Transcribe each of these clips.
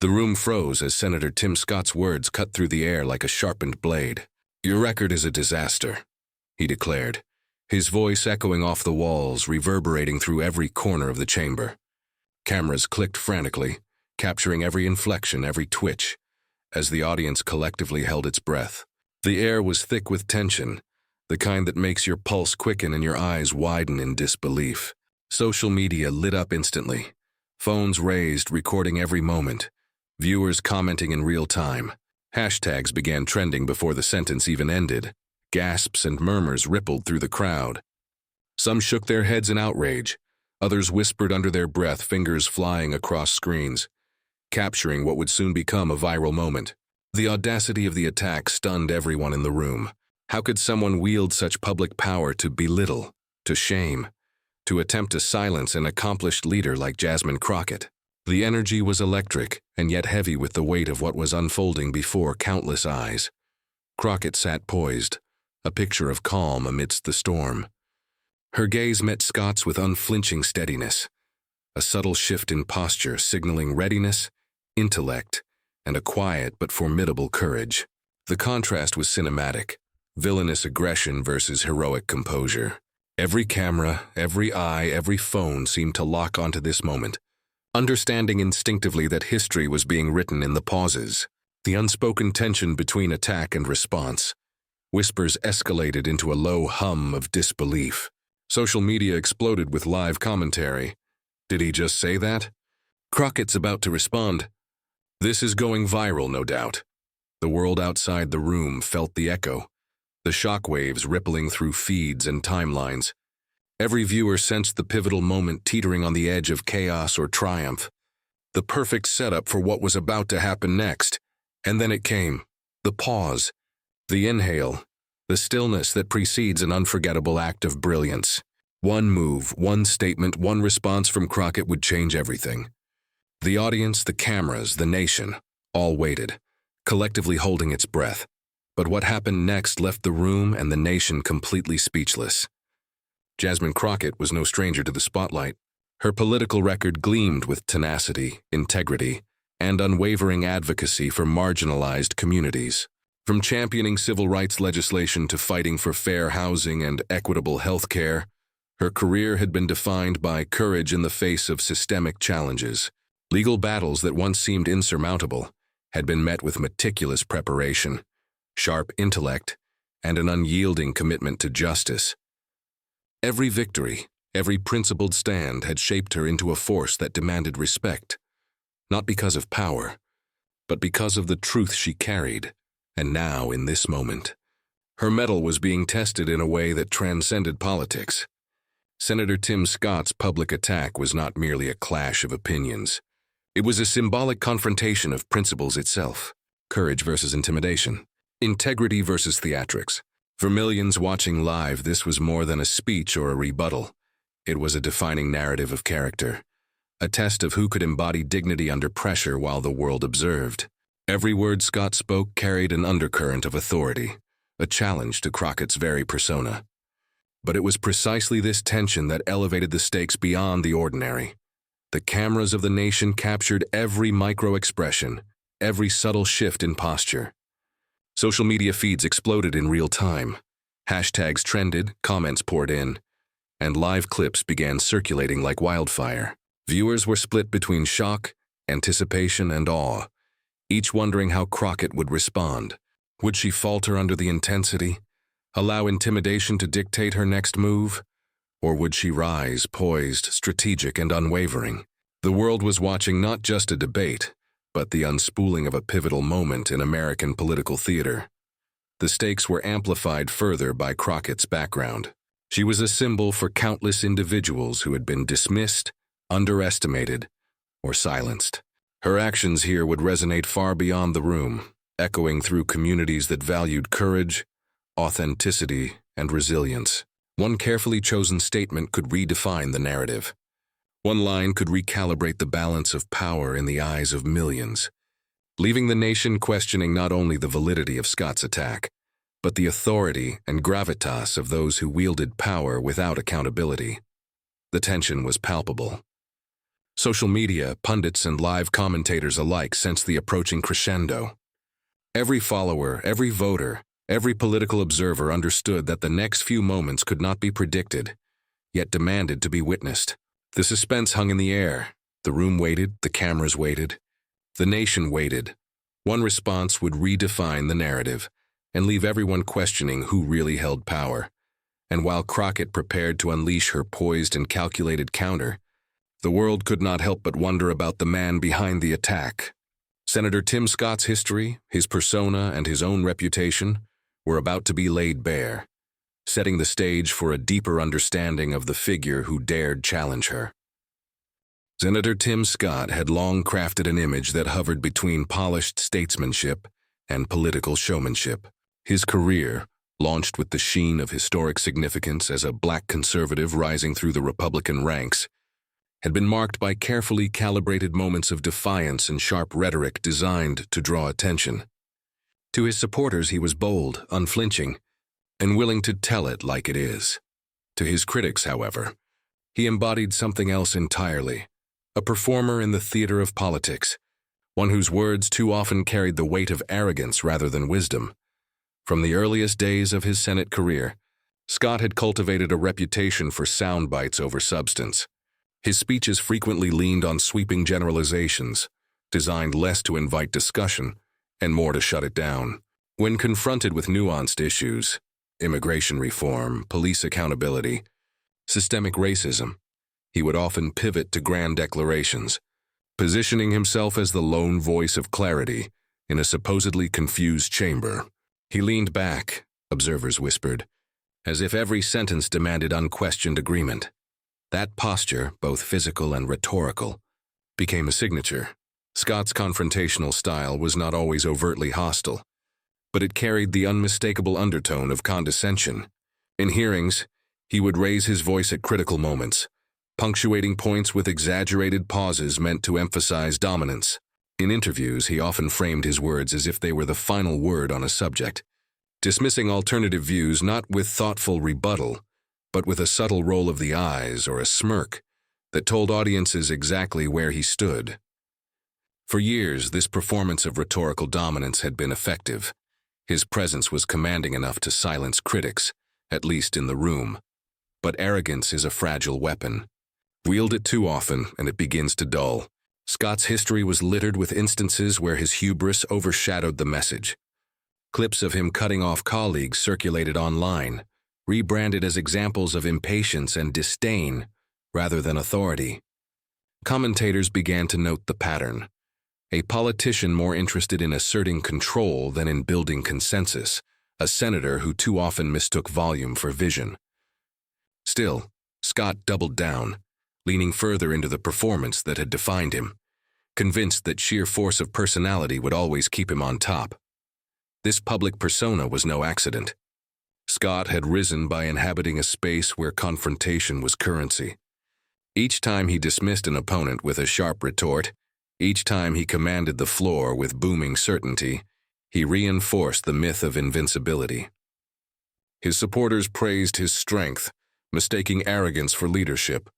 The room froze as Senator Tim Scott's words cut through the air like a sharpened blade. "Your record is a disaster," he declared, his voice echoing off the walls, reverberating through every corner of the chamber. Cameras clicked frantically, capturing every inflection, every twitch, as the audience collectively held its breath. The air was thick with tension, the kind that makes your pulse quicken and your eyes widen in disbelief. Social media lit up instantly, phones raised, recording every moment, viewers commenting in real time. Hashtags began trending before the sentence even ended. Gasps and murmurs rippled through the crowd. Some shook their heads in outrage. Others whispered under their breath, fingers flying across screens, capturing what would soon become a viral moment. The audacity of the attack stunned everyone in the room. How could someone wield such public power to belittle, to shame, to attempt to silence an accomplished leader like Jasmine Crockett? The energy was electric and yet heavy with the weight of what was unfolding before countless eyes. Crockett sat poised, a picture of calm amidst the storm. Her gaze met Scott's with unflinching steadiness, a subtle shift in posture signaling readiness, intellect, and a quiet but formidable courage. The contrast was cinematic, villainous aggression versus heroic composure. Every camera, every eye, every phone seemed to lock onto this moment, understanding instinctively that history was being written in the pauses. The unspoken tension between attack and response. Whispers escalated into a low hum of disbelief. Social media exploded with live commentary. Did he just say that? Crockett's about to respond. This is going viral, no doubt. The world outside the room felt the echo, the shockwaves rippling through feeds and timelines. Every viewer sensed the pivotal moment teetering on the edge of chaos or triumph. The perfect setup for what was about to happen next. And then it came. The pause. The inhale. The stillness that precedes an unforgettable act of brilliance. One move, one statement, one response from Crockett would change everything. The audience, the cameras, the nation, all waited, collectively holding its breath. But what happened next left the room and the nation completely speechless. Jasmine Crockett was no stranger to the spotlight. Her political record gleamed with tenacity, integrity, and unwavering advocacy for marginalized communities. From championing civil rights legislation to fighting for fair housing and equitable health care, her career had been defined by courage in the face of systemic challenges. Legal battles that once seemed insurmountable had been met with meticulous preparation, sharp intellect, and an unyielding commitment to justice. Every victory, every principled stand had shaped her into a force that demanded respect, not because of power, but because of the truth she carried. And now, in this moment, her mettle was being tested in a way that transcended politics. Senator Tim Scott's public attack was not merely a clash of opinions. It was a symbolic confrontation of principles itself. Courage versus intimidation. Integrity versus theatrics. For millions watching live, this was more than a speech or a rebuttal. It was a defining narrative of character, a test of who could embody dignity under pressure while the world observed. Every word Scott spoke carried an undercurrent of authority, a challenge to Crockett's very persona. But it was precisely this tension that elevated the stakes beyond the ordinary. The cameras of the nation captured every micro-expression, every subtle shift in posture. Social media feeds exploded in real time. Hashtags trended, comments poured in, and live clips began circulating like wildfire. Viewers were split between shock, anticipation, and awe, each wondering how Crockett would respond. Would she falter under the intensity, allow intimidation to dictate her next move? Or would she rise, poised, strategic, and unwavering? The world was watching not just a debate, but the unspooling of a pivotal moment in American political theater. The stakes were amplified further by Crockett's background. She was a symbol for countless individuals who had been dismissed, underestimated, or silenced. Her actions here would resonate far beyond the room, echoing through communities that valued courage, authenticity, and resilience. One carefully chosen statement could redefine the narrative. One line could recalibrate the balance of power in the eyes of millions, leaving the nation questioning not only the validity of Scott's attack, but the authority and gravitas of those who wielded power without accountability. The tension was palpable. Social media, pundits, and live commentators alike sensed the approaching crescendo. Every follower, every voter, every political observer understood that the next few moments could not be predicted, yet demanded to be witnessed. The suspense hung in the air. The room waited, the cameras waited, the nation waited. One response would redefine the narrative and leave everyone questioning who really held power. And while Crockett prepared to unleash her poised and calculated counter, the world could not help but wonder about the man behind the attack. Senator Tim Scott's history, his persona, and his own reputation were about to be laid bare, setting the stage for a deeper understanding of the figure who dared challenge her. Senator Tim Scott had long crafted an image that hovered between polished statesmanship and political showmanship. His career, launched with the sheen of historic significance as a black conservative rising through the Republican ranks, had been marked by carefully calibrated moments of defiance and sharp rhetoric designed to draw attention. To his supporters, he was bold, unflinching, and willing to tell it like it is. To his critics, however, he embodied something else entirely, a performer in the theater of politics, one whose words too often carried the weight of arrogance rather than wisdom. From the earliest days of his Senate career, Scott had cultivated a reputation for sound bites over substance. His speeches frequently leaned on sweeping generalizations, designed less to invite discussion and more to shut it down. When confronted with nuanced issues, immigration reform, police accountability, systemic racism, he would often pivot to grand declarations, positioning himself as the lone voice of clarity in a supposedly confused chamber. He leaned back, observers whispered, as if every sentence demanded unquestioned agreement. That posture, both physical and rhetorical, became a signature. Scott's confrontational style was not always overtly hostile, but it carried the unmistakable undertone of condescension. In hearings, he would raise his voice at critical moments, punctuating points with exaggerated pauses meant to emphasize dominance. In interviews, he often framed his words as if they were the final word on a subject, dismissing alternative views not with thoughtful rebuttal, but with a subtle roll of the eyes or a smirk that told audiences exactly where he stood. For years, this performance of rhetorical dominance had been effective. His presence was commanding enough to silence critics, at least in the room. But arrogance is a fragile weapon. Wield it too often, and it begins to dull. Scott's history was littered with instances where his hubris overshadowed the message. Clips of him cutting off colleagues circulated online, rebranded as examples of impatience and disdain rather than authority. Commentators began to note the pattern. A politician more interested in asserting control than in building consensus, a senator who too often mistook volume for vision. Still, Scott doubled down, leaning further into the performance that had defined him, convinced that sheer force of personality would always keep him on top. This public persona was no accident. Scott had risen by inhabiting a space where confrontation was currency. Each time he dismissed an opponent with a sharp retort, each time he commanded the floor with booming certainty, he reinforced the myth of invincibility. His supporters praised his strength, mistaking arrogance for leadership.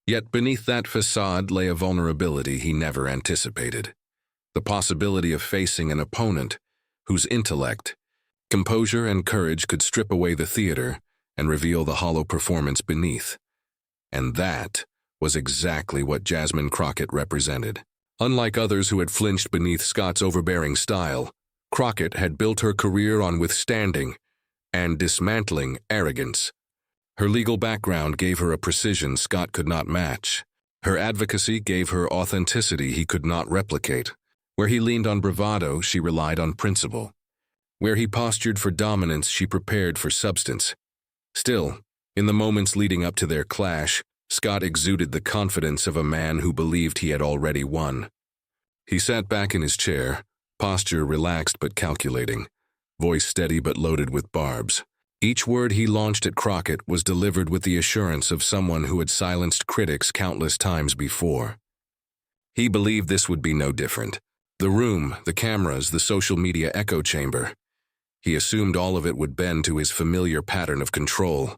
Yet beneath that facade lay a vulnerability he never anticipated. The possibility of facing an opponent whose intellect, composure, and courage could strip away the theater and reveal the hollow performance beneath. And that was exactly what Jasmine Crockett represented. Unlike others who had flinched beneath Scott's overbearing style, Crockett had built her career on withstanding and dismantling arrogance. Her legal background gave her a precision Scott could not match. Her advocacy gave her authenticity he could not replicate. Where he leaned on bravado, she relied on principle. Where he postured for dominance, she prepared for substance. Still, in the moments leading up to their clash, Scott exuded the confidence of a man who believed he had already won. He sat back in his chair, posture relaxed but calculating, voice steady but loaded with barbs. Each word he launched at Crockett was delivered with the assurance of someone who had silenced critics countless times before. He believed this would be no different. The room, the cameras, the social media echo chamber. He assumed all of it would bend to his familiar pattern of control,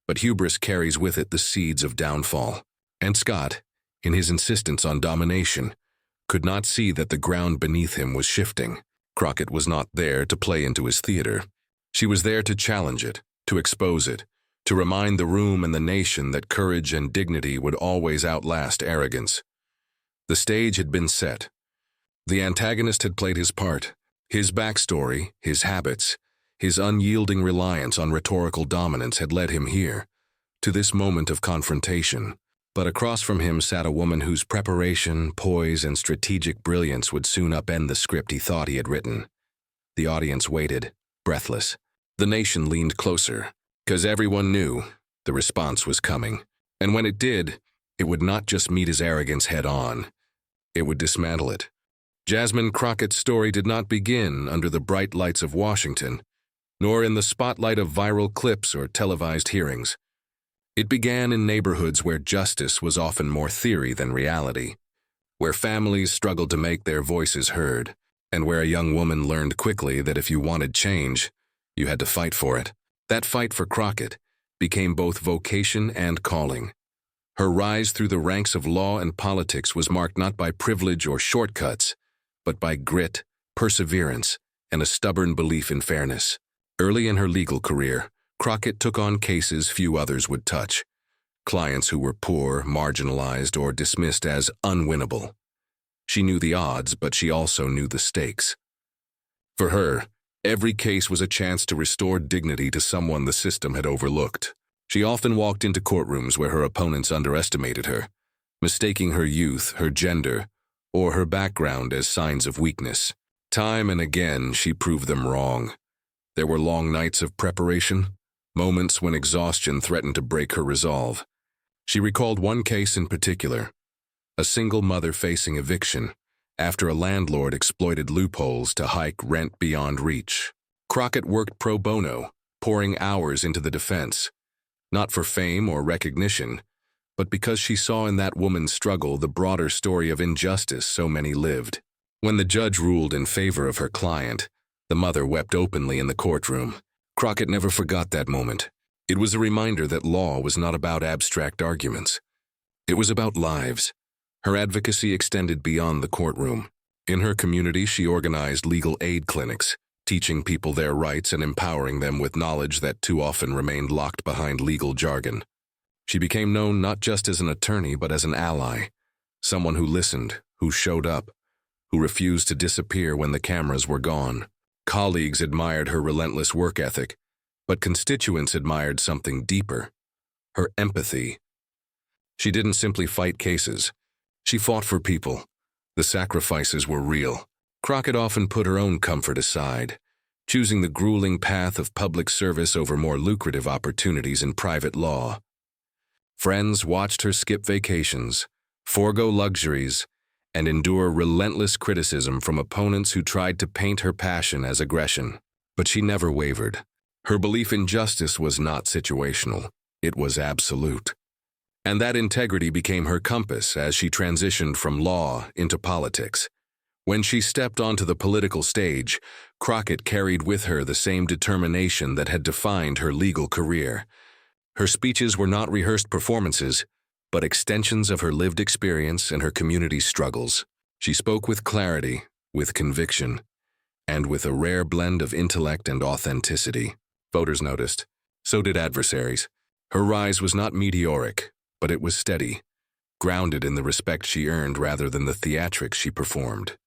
but hubris carries with it the seeds of downfall. And Scott, in his insistence on domination, could not see that the ground beneath him was shifting. Crockett was not there to play into his theater. She was there to challenge it, to expose it, to remind the room and the nation that courage and dignity would always outlast arrogance. The stage had been set. The antagonist had played his part. His backstory, his habits, his unyielding reliance on rhetorical dominance had led him here, to this moment of confrontation. But across from him sat a woman whose preparation, poise, and strategic brilliance would soon upend the script he thought he had written. The audience waited, breathless. The nation leaned closer, because everyone knew the response was coming. And when it did, it would not just meet his arrogance head-on. It would dismantle it. Jasmine Crockett's story did not begin under the bright lights of Washington, nor in the spotlight of viral clips or televised hearings. It began in neighborhoods where justice was often more theory than reality, where families struggled to make their voices heard, and where a young woman learned quickly that if you wanted change, you had to fight for it. That fight for Crockett became both vocation and calling. Her rise through the ranks of law and politics was marked not by privilege or shortcuts, but by grit, perseverance, and a stubborn belief in fairness. Early in her legal career, Crockett took on cases few others would touch, clients who were poor, marginalized, or dismissed as unwinnable. She knew the odds, but she also knew the stakes. For her, every case was a chance to restore dignity to someone the system had overlooked. She often walked into courtrooms where her opponents underestimated her, mistaking her youth, her gender, or her background as signs of weakness. Time and again, she proved them wrong. There were long nights of preparation, moments when exhaustion threatened to break her resolve. She recalled one case in particular, a single mother facing eviction after a landlord exploited loopholes to hike rent beyond reach. Crockett worked pro bono, pouring hours into the defense, not for fame or recognition, but because she saw in that woman's struggle the broader story of injustice so many lived. When the judge ruled in favor of her client, the mother wept openly in the courtroom. Crockett never forgot that moment. It was a reminder that law was not about abstract arguments. It was about lives. Her advocacy extended beyond the courtroom. In her community, she organized legal aid clinics, teaching people their rights and empowering them with knowledge that too often remained locked behind legal jargon. She became known not just as an attorney, but as an ally, someone who listened, who showed up, who refused to disappear when the cameras were gone. Colleagues admired her relentless work ethic, but constituents admired something deeper, her empathy. She didn't simply fight cases. She fought for people. The sacrifices were real. Crockett often put her own comfort aside, choosing the grueling path of public service over more lucrative opportunities in private law. Friends watched her skip vacations, forego luxuries, and endure relentless criticism from opponents who tried to paint her passion as aggression. But she never wavered. Her belief in justice was not situational. It was absolute. And that integrity became her compass as she transitioned from law into politics. When she stepped onto the political stage, Crockett carried with her the same determination that had defined her legal career. Her speeches were not rehearsed performances, but extensions of her lived experience and her community's struggles. She spoke with clarity, with conviction, and with a rare blend of intellect and authenticity. Voters noticed. So did adversaries. Her rise was not meteoric, but it was steady, grounded in the respect she earned rather than the theatrics she performed.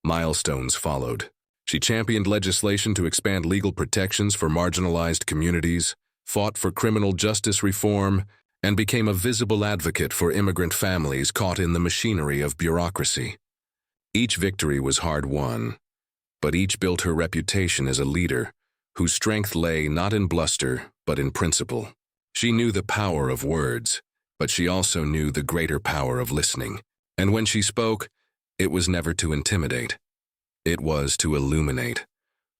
Milestones followed. She championed legislation to expand legal protections for marginalized communities, fought for criminal justice reform, and became a visible advocate for immigrant families caught in the machinery of bureaucracy. Each victory was hard-won, but each built her reputation as a leader whose strength lay not in bluster, but in principle. She knew the power of words, but she also knew the greater power of listening. And when she spoke, it was never to intimidate. It was to illuminate.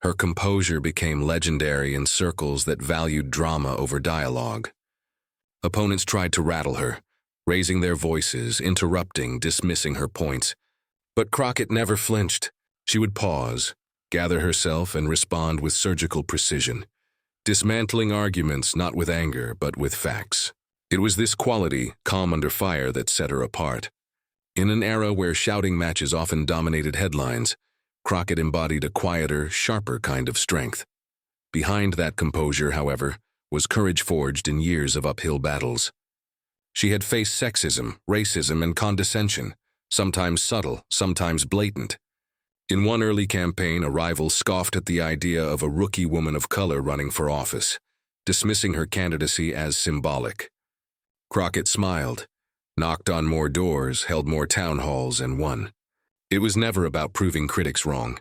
Her composure became legendary in circles that valued drama over dialogue. Opponents tried to rattle her, raising their voices, interrupting, dismissing her points. But Crockett never flinched. She would pause, gather herself, and respond with surgical precision, dismantling arguments not with anger but with facts. It was this quality, calm under fire, that set her apart. In an era where shouting matches often dominated headlines, Crockett embodied a quieter, sharper kind of strength. Behind that composure, however, was courage forged in years of uphill battles. She had faced sexism, racism, and condescension, sometimes subtle, sometimes blatant. In one early campaign, a rival scoffed at the idea of a rookie woman of color running for office, dismissing her candidacy as symbolic. Crockett smiled, knocked on more doors, held more town halls, and won. It was never about proving critics wrong.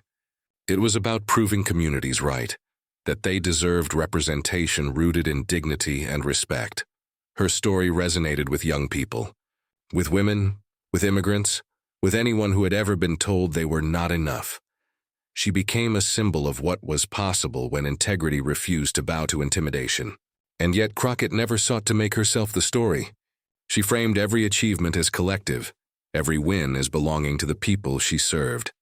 It was about proving communities right, that they deserved representation rooted in dignity and respect. Her story resonated with young people, with women, with immigrants, with anyone who had ever been told they were not enough. She became a symbol of what was possible when integrity refused to bow to intimidation. And yet Crockett never sought to make herself the story. She framed every achievement as collective, every win as belonging to the people she served.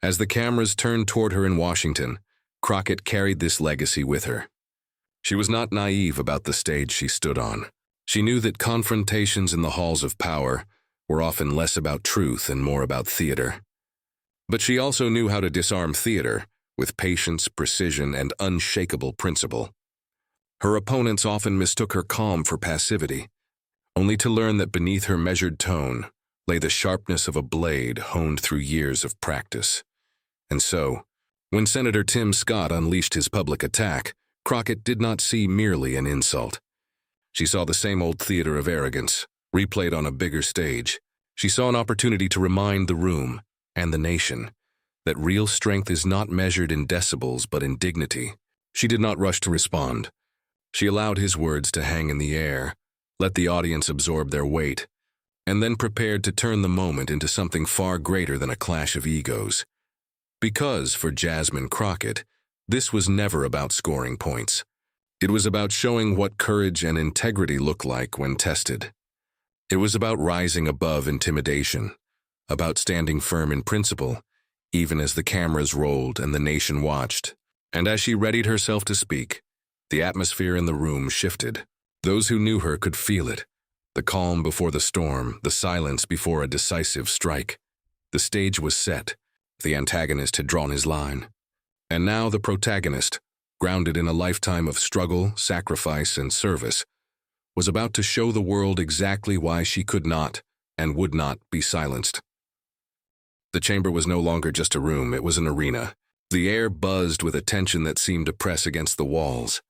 As the cameras turned toward her in Washington, Crockett carried this legacy with her. She was not naive about the stage she stood on. She knew that confrontations in the halls of power were often less about truth and more about theater. But she also knew how to disarm theater with patience, precision, and unshakable principle. Her opponents often mistook her calm for passivity, only to learn that beneath her measured tone lay the sharpness of a blade honed through years of practice. And so, when Senator Tim Scott unleashed his public attack, Crockett did not see merely an insult. She saw the same old theater of arrogance, replayed on a bigger stage. She saw an opportunity to remind the room, and the nation, that real strength is not measured in decibels but in dignity. She did not rush to respond. She allowed his words to hang in the air, let the audience absorb their weight, and then prepared to turn the moment into something far greater than a clash of egos. Because, for Jasmine Crockett, this was never about scoring points. It was about showing what courage and integrity look like when tested. It was about rising above intimidation, about standing firm in principle, even as the cameras rolled and the nation watched. And as she readied herself to speak, the atmosphere in the room shifted. Those who knew her could feel it. The calm before the storm, the silence before a decisive strike. The stage was set. The antagonist had drawn his line. And now the protagonist, grounded in a lifetime of struggle, sacrifice, and service, was about to show the world exactly why she could not and would not be silenced. The chamber was no longer just a room, it was an arena. The air buzzed with a tension that seemed to press against the walls.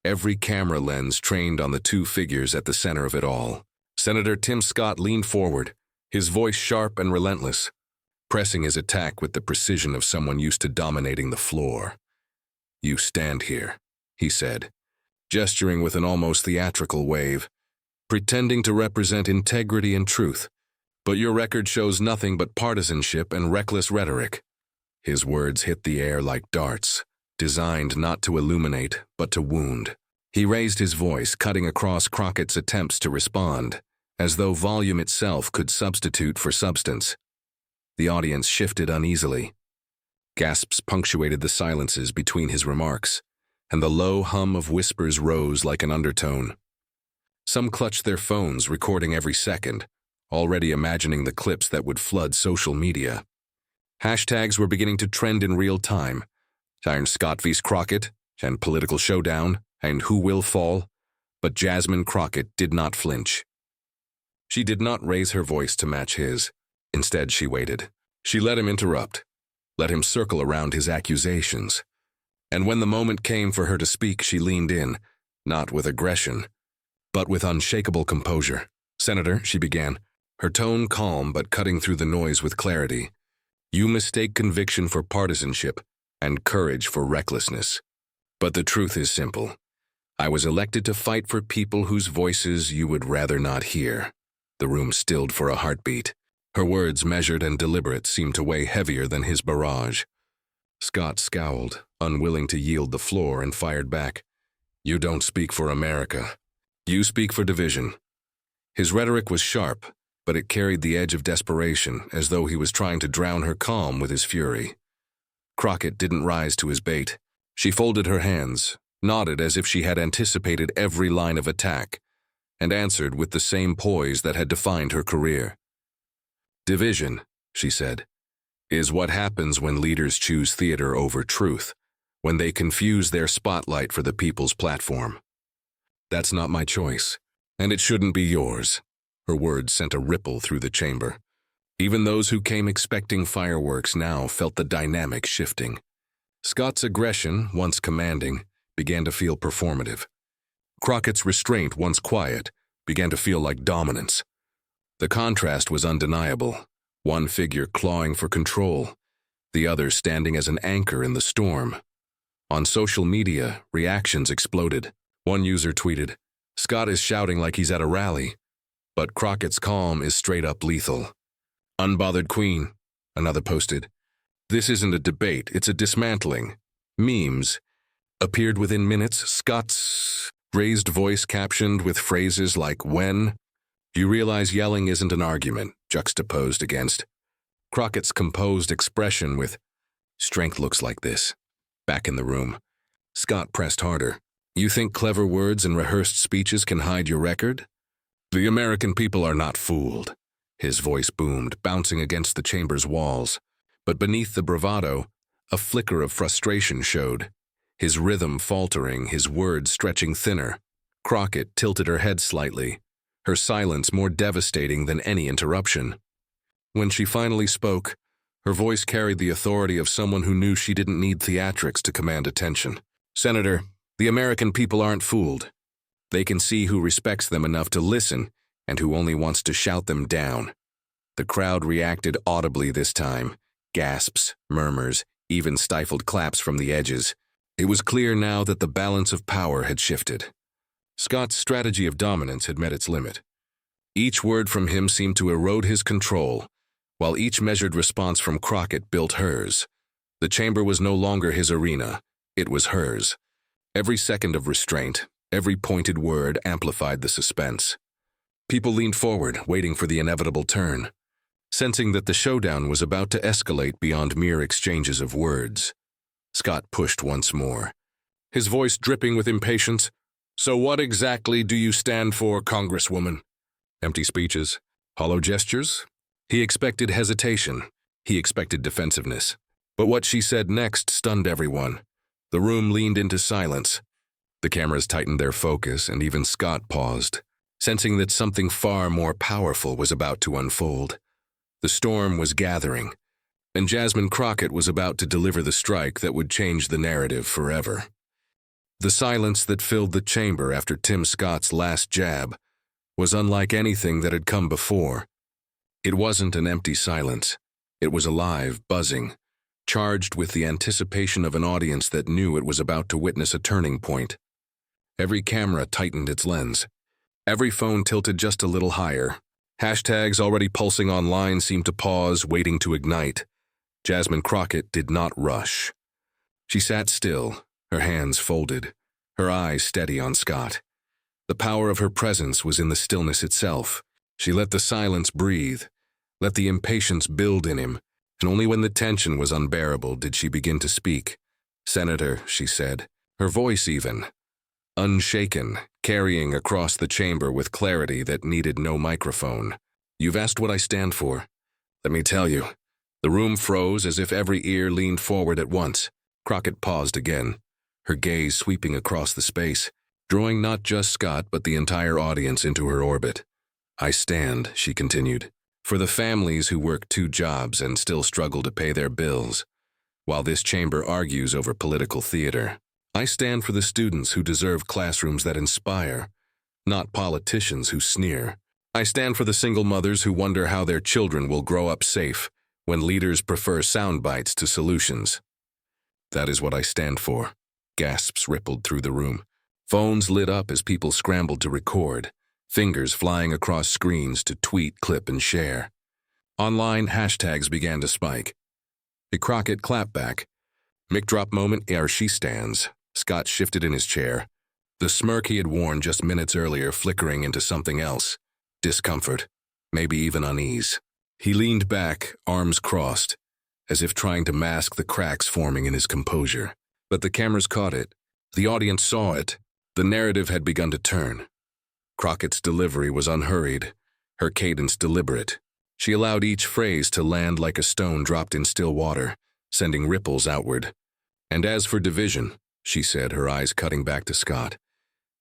Every camera lens trained on the two figures at the center of it all. Senator Tim Scott leaned forward, his voice sharp and relentless, pressing his attack with the precision of someone used to dominating the floor. "You stand here," he said, gesturing with an almost theatrical wave, "pretending to represent integrity and truth, but your record shows nothing but partisanship and reckless rhetoric." His words hit the air like darts, designed not to illuminate, but to wound. He raised his voice, cutting across Crockett's attempts to respond, as though volume itself could substitute for substance. The audience shifted uneasily. Gasps punctuated the silences between his remarks, and the low hum of whispers rose like an undertone. Some clutched their phones, recording every second, already imagining the clips that would flood social media. Hashtags were beginning to trend in real time. Iron Scott vs. Crockett, and political showdown, and who will fall. But Jasmine Crockett did not flinch. She did not raise her voice to match his. Instead, she waited. She let him interrupt, let him circle around his accusations. And when the moment came for her to speak, she leaned in, not with aggression, but with unshakable composure. "Senator," she began, her tone calm but cutting through the noise with clarity, "you mistake conviction for partisanship and courage for recklessness. But the truth is simple. I was elected to fight for people whose voices you would rather not hear." The room stilled for a heartbeat. Her words, measured and deliberate, seemed to weigh heavier than his barrage. Scott scowled, unwilling to yield the floor, and fired back. "You don't speak for America. You speak for division." His rhetoric was sharp, but it carried the edge of desperation, as though he was trying to drown her calm with his fury. Crockett didn't rise to his bait. She folded her hands, nodded as if she had anticipated every line of attack, and answered with the same poise that had defined her career. "Division," she said, "is what happens when leaders choose theater over truth, when they confuse their spotlight for the people's platform. That's not my choice, and it shouldn't be yours." Her words sent a ripple through the chamber. Even those who came expecting fireworks now felt the dynamic shifting. Scott's aggression, once commanding, began to feel performative. Crockett's restraint, once quiet, began to feel like dominance. The contrast was undeniable, one figure clawing for control, the other standing as an anchor in the storm. On social media, reactions exploded. One user tweeted, "Scott is shouting like he's at a rally, but Crockett's calm is straight up lethal." "Unbothered queen," another posted. "This isn't a debate, it's a dismantling." Memes appeared within minutes, Scott's raised voice captioned with phrases like "when." "You realize yelling isn't an argument," juxtaposed against Crockett's composed expression with "strength looks like this." Back in the room, Scott pressed harder. "You think clever words and rehearsed speeches can hide your record? The American people are not fooled." His voice boomed, bouncing against the chamber's walls. But beneath the bravado, a flicker of frustration showed. His rhythm faltering, his words stretching thinner. Crockett tilted her head slightly, her silence more devastating than any interruption. When she finally spoke, her voice carried the authority of someone who knew she didn't need theatrics to command attention. "Senator, the American people aren't fooled. They can see who respects them enough to listen and who only wants to shout them down." The crowd reacted audibly this time. Gasps, murmurs, even stifled claps from the edges. It was clear now that the balance of power had shifted. Scott's strategy of dominance had met its limit. Each word from him seemed to erode his control, while each measured response from Crockett built hers. The chamber was no longer his arena, it was hers. Every second of restraint, every pointed word amplified the suspense. People leaned forward, waiting for the inevitable turn, sensing that the showdown was about to escalate beyond mere exchanges of words. Scott pushed once more, his voice dripping with impatience. "So what exactly do you stand for, Congresswoman?" Empty speeches, hollow gestures. He expected hesitation. He expected defensiveness. But what she said next stunned everyone. The room leaned into silence. The cameras tightened their focus, and even Scott paused, sensing that something far more powerful was about to unfold. The storm was gathering, and Jasmine Crockett was about to deliver the strike that would change the narrative forever. The silence that filled the chamber after Tim Scott's last jab was unlike anything that had come before. It wasn't an empty silence. It was alive, buzzing, charged with the anticipation of an audience that knew it was about to witness a turning point. Every camera tightened its lens. Every phone tilted just a little higher. Hashtags already pulsing online seemed to pause, waiting to ignite. Jasmine Crockett did not rush. She sat still, her hands folded, her eyes steady on Scott. The power of her presence was in the stillness itself. She let the silence breathe, let the impatience build in him, and only when the tension was unbearable did she begin to speak. "Senator," she said, her voice even, unshaken, carrying across the chamber with clarity that needed no microphone. "You've asked what I stand for. Let me tell you." The room froze as if every ear leaned forward at once. Crockett paused again, her gaze sweeping across the space, drawing not just Scott but the entire audience into her orbit. "I stand," she continued, "for the families who work 2 jobs and still struggle to pay their bills, while this chamber argues over political theater. I stand for the students who deserve classrooms that inspire, not politicians who sneer. I stand for the single mothers who wonder how their children will grow up safe when leaders prefer sound bites to solutions. That is what I stand for." Gasps rippled through the room. Phones lit up as people scrambled to record, fingers flying across screens to tweet, clip, and share. Online hashtags began to spike. A Crockett clapped back. "Mic drop moment, ere she stands." Scott shifted in his chair, the smirk he had worn just minutes earlier flickering into something else. Discomfort, maybe even unease. He leaned back, arms crossed, as if trying to mask the cracks forming in his composure. But the cameras caught it. The audience saw it. The narrative had begun to turn. Crockett's delivery was unhurried, her cadence deliberate. She allowed each phrase to land like a stone dropped in still water, sending ripples outward. And as for division, she said, her eyes cutting back to Scott,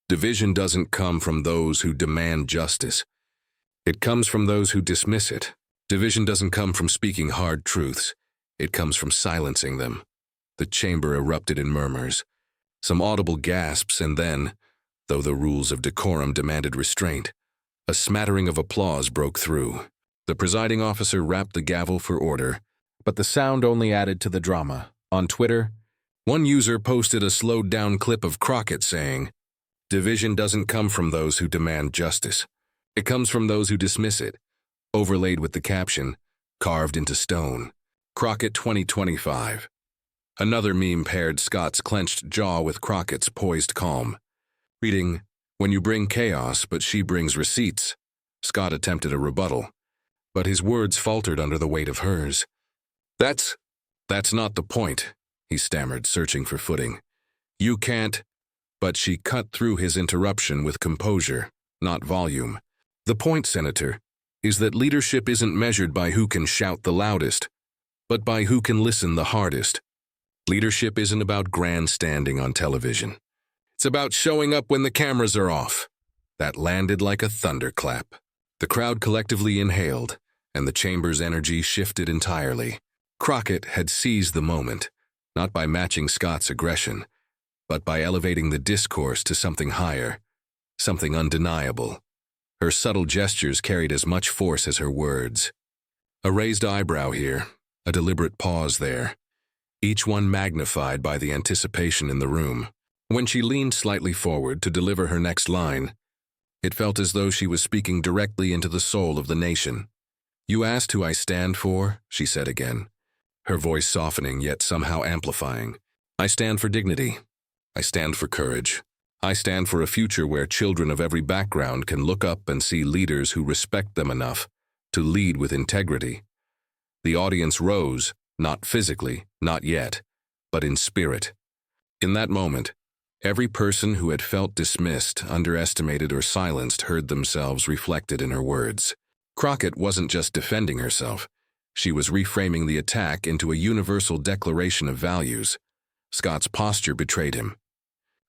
division doesn't come from those who demand justice. It comes from those who dismiss it. Division doesn't come from speaking hard truths. It comes from silencing them. The chamber erupted in murmurs, some audible gasps, and then, though the rules of decorum demanded restraint, a smattering of applause broke through. The presiding officer rapped the gavel for order, but the sound only added to the drama. On Twitter, one user posted a slowed-down clip of Crockett saying, "Division doesn't come from those who demand justice. It comes from those who dismiss it," overlaid with the caption, "Carved into stone. Crockett 2025. Another meme paired Scott's clenched jaw with Crockett's poised calm. Reading, "When you bring chaos, but she brings receipts." Scott attempted a rebuttal, but his words faltered under the weight of hers. That's not the point," he stammered, searching for footing. "You can't," but she cut through his interruption with composure, not volume. "The point, Senator, is that leadership isn't measured by who can shout the loudest, but by who can listen the hardest. Leadership isn't about grandstanding on television. It's about showing up when the cameras are off." That landed like a thunderclap. The crowd collectively inhaled, and the chamber's energy shifted entirely. Crockett had seized the moment, not by matching Scott's aggression, but by elevating the discourse to something higher, something undeniable. Her subtle gestures carried as much force as her words. A raised eyebrow here, a deliberate pause there, each one magnified by the anticipation in the room. When she leaned slightly forward to deliver her next line, it felt as though she was speaking directly into the soul of the nation. "You asked who I stand for," she said again, her voice softening yet somehow amplifying. "I stand for dignity. I stand for courage. I stand for a future where children of every background can look up and see leaders who respect them enough to lead with integrity." The audience rose, not physically, not yet, but in spirit. In that moment, every person who had felt dismissed, underestimated, or silenced heard themselves reflected in her words. Crockett wasn't just defending herself. She was reframing the attack into a universal declaration of values. Scott's posture betrayed him.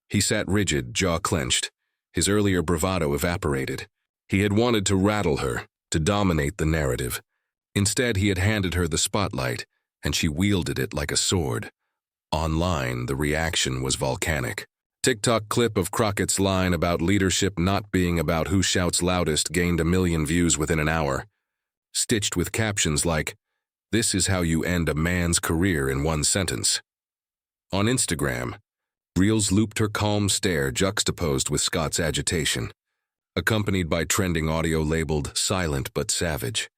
He sat rigid, jaw clenched. His earlier bravado evaporated. He had wanted to rattle her, to dominate the narrative. Instead, he had handed her the spotlight, and she wielded it like a sword. Online, the reaction was volcanic. TikTok clip of Crockett's line about leadership not being about who shouts loudest gained 1 million views within an hour, stitched with captions like, "This is how you end a man's career in one sentence." On Instagram, Reels looped her calm stare juxtaposed with Scott's agitation, accompanied by trending audio labeled "silent but savage."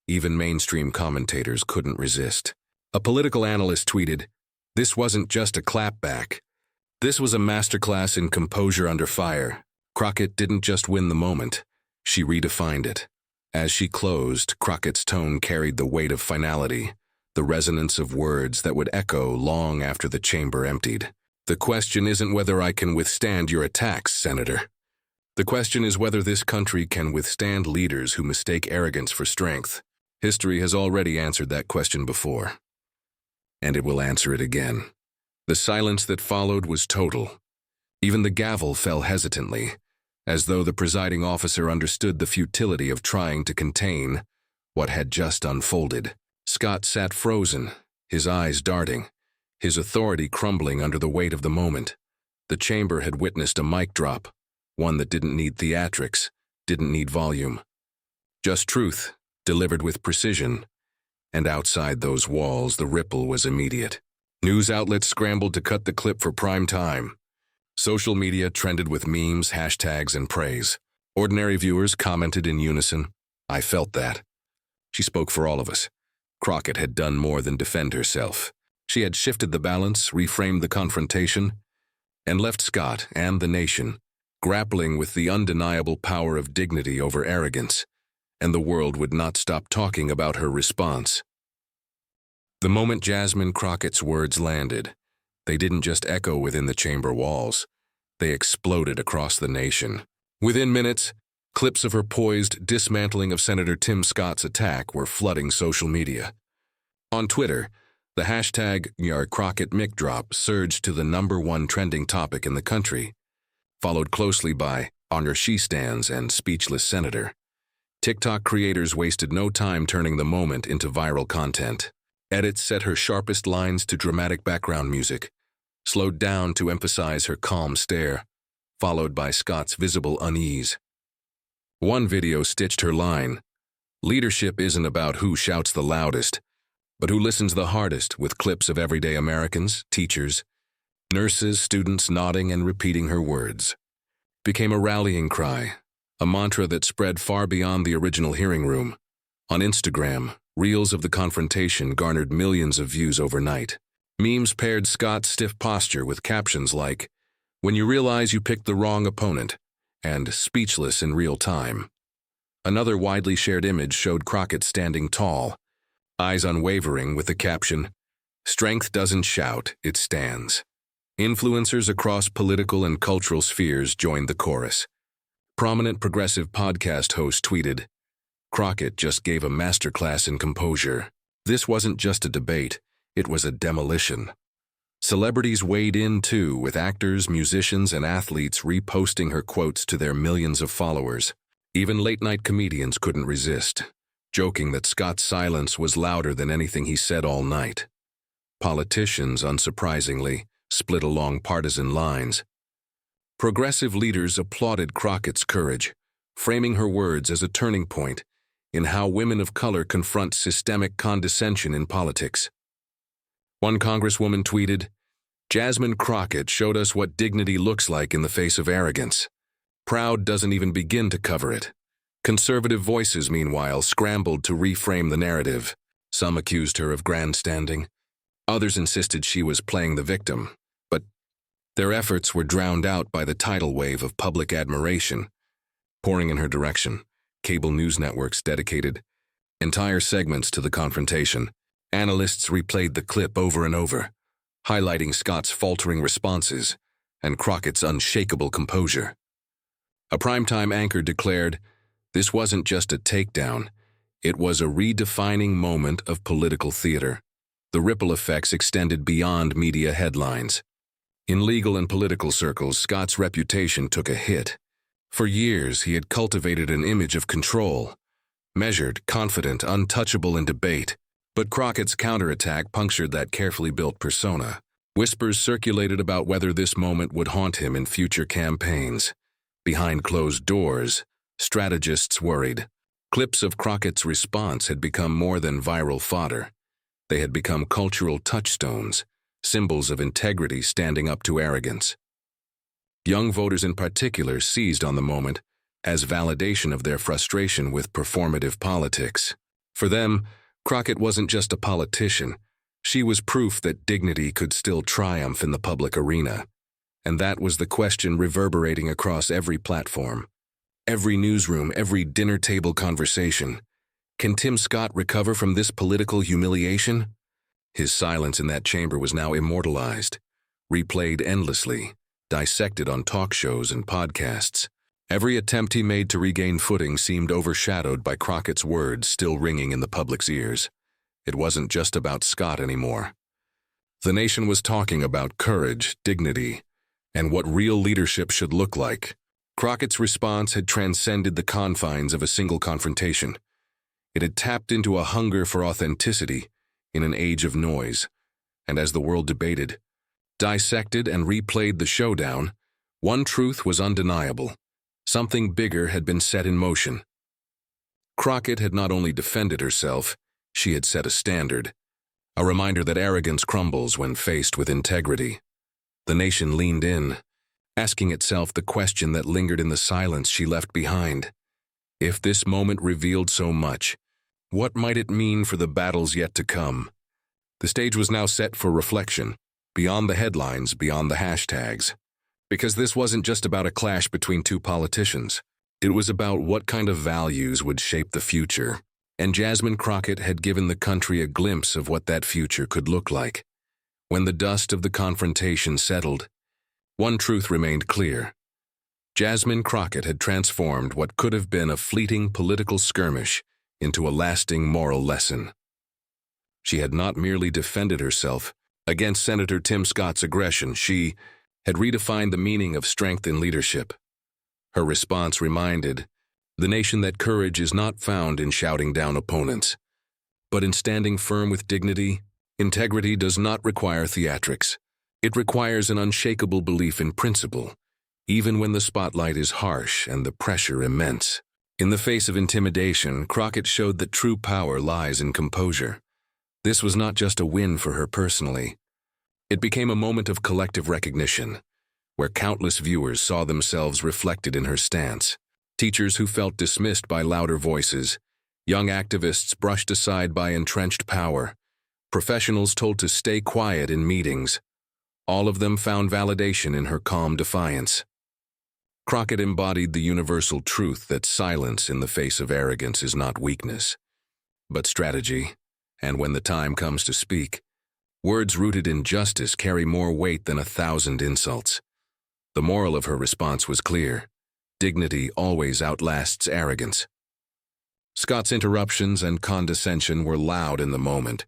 Even mainstream commentators couldn't resist. A political analyst tweeted, "This wasn't just a clapback. This was a masterclass in composure under fire." Crockett didn't just win the moment, she redefined it. As she closed, Crockett's tone carried the weight of finality, the resonance of words that would echo long after the chamber emptied. "The question isn't whether I can withstand your attacks, Senator. The question is whether this country can withstand leaders who mistake arrogance for strength. History has already answered that question before, and it will answer it again." The silence that followed was total. Even the gavel fell hesitantly, as though the presiding officer understood the futility of trying to contain what had just unfolded. Scott sat frozen, his eyes darting, his authority crumbling under the weight of the moment. The chamber had witnessed a mic drop, one that didn't need theatrics, didn't need volume. Just truth, delivered with precision. And outside those walls, the ripple was immediate. News outlets scrambled to cut the clip for prime time. Social media trended with memes, hashtags, and praise. Ordinary viewers commented in unison, "I felt that." She spoke for all of us. Crockett had done more than defend herself. She had shifted the balance, reframed the confrontation, and left Scott and the nation grappling with the undeniable power of dignity over arrogance, and the world would not stop talking about her response. The moment Jasmine Crockett's words landed, they didn't just echo within the chamber walls, they exploded across the nation. Within minutes, Clips of her poised dismantling of Senator Tim Scott's attack were flooding social media. On Twitter, the hashtag #CrockettMicDrop surged to the #1 trending topic in the country, followed closely by "On Your She Stands" and "Speechless Senator." TikTok creators wasted no time turning the moment into viral content. Edits set her sharpest lines to dramatic background music, slowed down to emphasize her calm stare, followed by Scott's visible unease. One video stitched her line, "Leadership isn't about who shouts the loudest, but who listens the hardest," with clips of everyday Americans, teachers, nurses, students nodding and repeating her words. Became a rallying cry, a mantra that spread far beyond the original hearing room. On Instagram, reels of the confrontation garnered millions of views overnight. Memes paired Scott's stiff posture with captions like, "When you realize you picked the wrong opponent," and "Speechless in real time." Another widely shared image showed Crockett standing tall, eyes unwavering, with the caption, "Strength doesn't shout, it stands." Influencers across political and cultural spheres joined the chorus. Prominent progressive podcast host tweeted, "Crockett just gave a masterclass in composure. This wasn't just a debate, it was a demolition." Celebrities weighed in too, with actors, musicians, and athletes reposting her quotes to their millions of followers. Even late-night comedians couldn't resist, joking that Scott's silence was louder than anything he said all night. Politicians, unsurprisingly, split along partisan lines. Progressive leaders applauded Crockett's courage, framing her words as a turning point in how women of color confront systemic condescension in politics. One congresswoman tweeted, "Jasmine Crockett showed us what dignity looks like in the face of arrogance. Proud doesn't even begin to cover it." Conservative voices, meanwhile, scrambled to reframe the narrative. Some accused her of grandstanding. Others insisted she was playing the victim. But their efforts were drowned out by the tidal wave of public admiration pouring in her direction. Cable news networks dedicated entire segments to the confrontation. Analysts replayed the clip over and over, highlighting Scott's faltering responses and Crockett's unshakable composure. A primetime anchor declared, "This wasn't just a takedown, it was a redefining moment of political theater." The ripple effects extended beyond media headlines. In legal and political circles, Scott's reputation took a hit. For years, he had cultivated an image of control, measured, confident, untouchable in debate. But Crockett's counterattack punctured that carefully built persona. Whispers circulated about whether this moment would haunt him in future campaigns. Behind closed doors, strategists worried. Clips of Crockett's response had become more than viral fodder. They had become cultural touchstones, symbols of integrity standing up to arrogance. Young voters in particular seized on the moment as validation of their frustration with performative politics. For them, Crockett wasn't just a politician. She was proof that dignity could still triumph in the public arena. And that was the question reverberating across every platform, every newsroom, every dinner table conversation. Can Tim Scott recover from this political humiliation? His silence in that chamber was now immortalized, replayed endlessly, dissected on talk shows and podcasts. Every attempt he made to regain footing seemed overshadowed by Crockett's words still ringing in the public's ears. It wasn't just about Scott anymore. The nation was talking about courage, dignity, and what real leadership should look like. Crockett's response had transcended the confines of a single confrontation. It had tapped into a hunger for authenticity in an age of noise. And as the world debated, dissected, and replayed the showdown, one truth was undeniable. Something bigger had been set in motion. Crockett had not only defended herself, she had set a standard, a reminder that arrogance crumbles when faced with integrity. The nation leaned in, asking itself the question that lingered in the silence she left behind. If this moment revealed so much, what might it mean for the battles yet to come? The stage was now set for reflection, beyond the headlines, beyond the hashtags. Because this wasn't just about a clash between two politicians. It was about what kind of values would shape the future. And Jasmine Crockett had given the country a glimpse of what that future could look like. When the dust of the confrontation settled, one truth remained clear. Jasmine Crockett had transformed what could have been a fleeting political skirmish into a lasting moral lesson. She had not merely defended herself against Senator Tim Scott's aggression, she had redefined the meaning of strength in leadership. Her response reminded the nation that courage is not found in shouting down opponents, but in standing firm with dignity. Integrity does not require theatrics. It requires an unshakable belief in principle, even when the spotlight is harsh and the pressure immense. In the face of intimidation, Crockett showed that true power lies in composure. This was not just a win for her personally. It became a moment of collective recognition, where countless viewers saw themselves reflected in her stance. Teachers who felt dismissed by louder voices, young activists brushed aside by entrenched power, professionals told to stay quiet in meetings. All of them found validation in her calm defiance. Crockett embodied the universal truth that silence in the face of arrogance is not weakness, but strategy, and when the time comes to speak, words rooted in justice carry more weight than 1,000 insults. The moral of her response was clear: dignity always outlasts arrogance. Scott's interruptions and condescension were loud in the moment,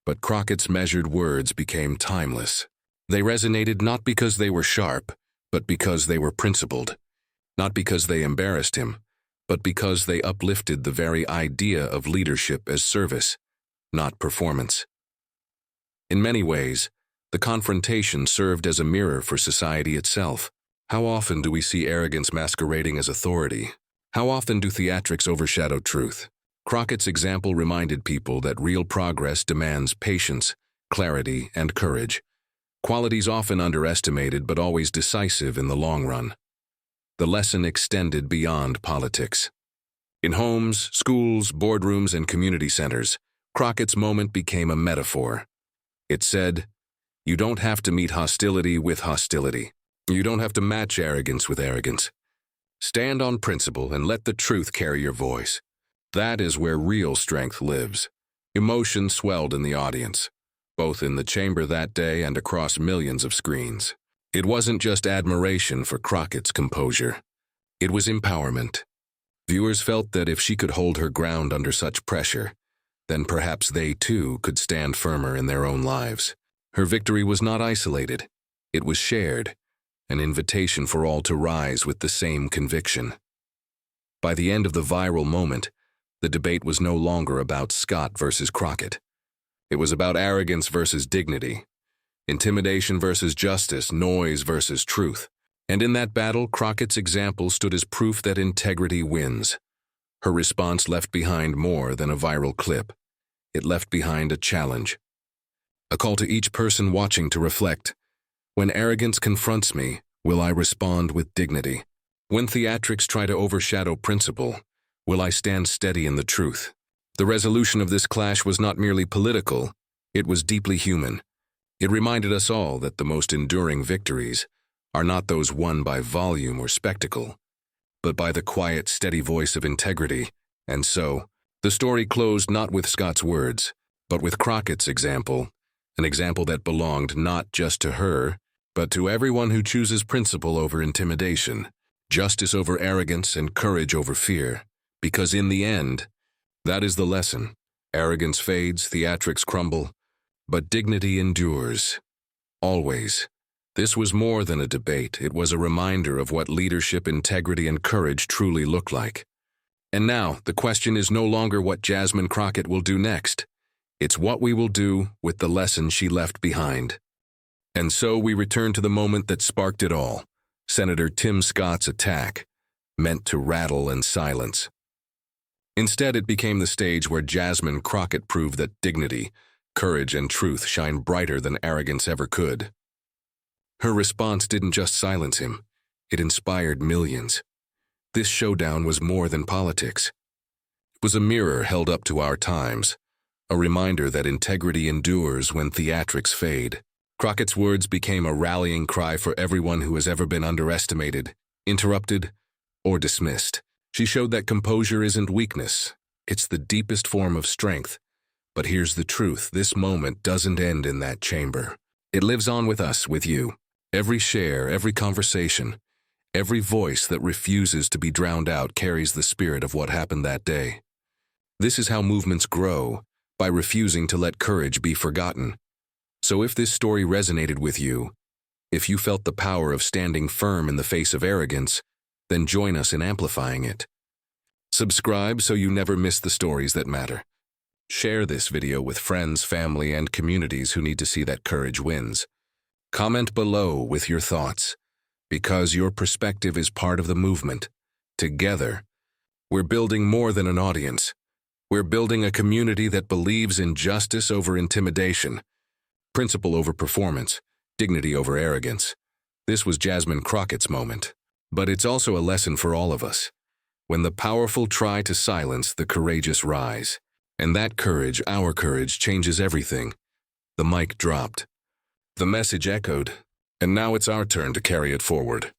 but Crockett's measured words became timeless. They resonated not because they were sharp, but because they were principled. Not because they embarrassed him, but because they uplifted the very idea of leadership as service, not performance. In many ways, the confrontation served as a mirror for society itself. How often do we see arrogance masquerading as authority? How often do theatrics overshadow truth? Crockett's example reminded people that real progress demands patience, clarity, and courage, qualities often underestimated but always decisive in the long run. The lesson extended beyond politics. In homes, schools, boardrooms, and community centers, Crockett's moment became a metaphor. It said, "You don't have to meet hostility with hostility. You don't have to match arrogance with arrogance. Stand on principle and let the truth carry your voice." That is where real strength lives. Emotion swelled in the audience, both in the chamber that day and across millions of screens. It wasn't just admiration for Crockett's composure. It was empowerment. Viewers felt that if she could hold her ground under such pressure, then perhaps they too could stand firmer in their own lives. Her victory was not isolated. It was shared, an invitation for all to rise with the same conviction. By the end of the viral moment, the debate was no longer about Scott versus Crockett. It was about arrogance versus dignity, intimidation versus justice, noise versus truth. And in that battle, Crockett's example stood as proof that integrity wins. Her response left behind more than a viral clip. It left behind a challenge. A call to each person watching to reflect: when arrogance confronts me, will I respond with dignity? When theatrics try to overshadow principle, will I stand steady in the truth? The resolution of this clash was not merely political, it was deeply human. It reminded us all that the most enduring victories are not those won by volume or spectacle, but by the quiet, steady voice of integrity. And so, the story closed not with Scott's words, but with Crockett's example, an example that belonged not just to her, but to everyone who chooses principle over intimidation, justice over arrogance, and courage over fear. Because in the end, that is the lesson. Arrogance fades, theatrics crumble, but dignity endures. Always. This was more than a debate. It was a reminder of what leadership, integrity, and courage truly look like. And now, the question is no longer what Jasmine Crockett will do next. It's what we will do with the lesson she left behind. And so we return to the moment that sparked it all, Senator Tim Scott's attack, meant to rattle and silence. Instead, it became the stage where Jasmine Crockett proved that dignity, courage, and truth shine brighter than arrogance ever could. Her response didn't just silence him, it inspired millions. This showdown was more than politics. It was a mirror held up to our times, a reminder that integrity endures when theatrics fade. Crockett's words became a rallying cry for everyone who has ever been underestimated, interrupted, or dismissed. She showed that composure isn't weakness, it's the deepest form of strength. But here's the truth, this moment doesn't end in that chamber. It lives on with us, with you. Every share, every conversation, Every voice that refuses to be drowned out carries the spirit of what happened that day. This is how movements grow, by refusing to let courage be forgotten. So if this story resonated with you, if you felt the power of standing firm in the face of arrogance, then join us in amplifying it. Subscribe so you never miss the stories that matter. Share this video with friends, family, and communities who need to see that courage wins. Comment below with your thoughts, because your perspective is part of the movement. Together, we're building more than an audience. We're building a community that believes in justice over intimidation, principle over performance, dignity over arrogance. This was Jasmine Crockett's moment. But it's also a lesson for all of us. When the powerful try to silence, the courageous rise. And that courage, our courage, changes everything. The mic dropped. The message echoed. And now it's our turn to carry it forward.